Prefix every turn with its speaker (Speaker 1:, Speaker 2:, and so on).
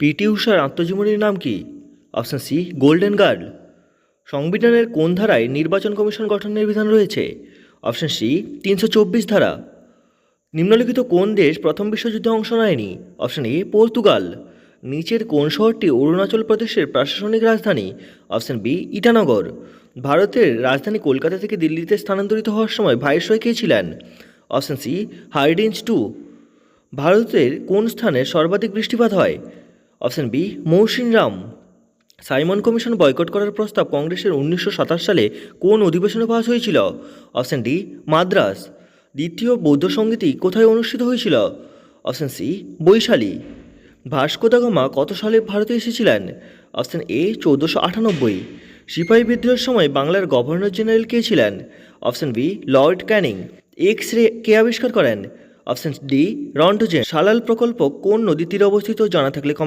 Speaker 1: PT ঊষার আত্মজীবনীর নাম কি? Option C Golden Girl. সংবিধানের কোন ধারায় নির্বাচন কমিশন গঠনের বিধান রয়েছে? অপশন সি 324 ধারা। নিম্নলিখিত কোন দেশ প্রথম বিশ্বযুদ্ধে অংশ নেয়নি? Option A Portugal. নিচের কোন শহরটি অরুণাচল প্রদেশের প্রশাসনিক রাজধানী? Option B Itanagar. ভারতের রাজধানী কলকাতা থেকে দিল্লিতে স্থানান্তরিত হওয়ার সময় ভাইসরয় কে ছিলেন? Option C Hardinge two. ভারতের কোন স্থানে সর্বাধিক বৃষ্টিপাত হয়? Option B Mawsynram. Simon commission boycott করার প্রস্তাব কংগ্রেসের 1927 সালে কোন অধিবেশনে পাস হয়েছিল? Option D Madras. দ্বিতীয় বৌদ্ধ সঙ্গীতটি কোথায় অনুষ্ঠিত হয়েছিল? Option C Vaishali. Vasco da Gama কত সালে ভারতে এসেছিলেন? Option A 1498। সিপাহী বিদ্রোহের সময় বাংলার গভর্নর জেনারেল কে ছিলেন? Option B Lord Canning. X ray কে আবিষ্কার করেন? Option D Röntgen. সালাল প্রকল্প কোন নদীর তীরে অবস্থিত জানা থাকলে কমেন্ট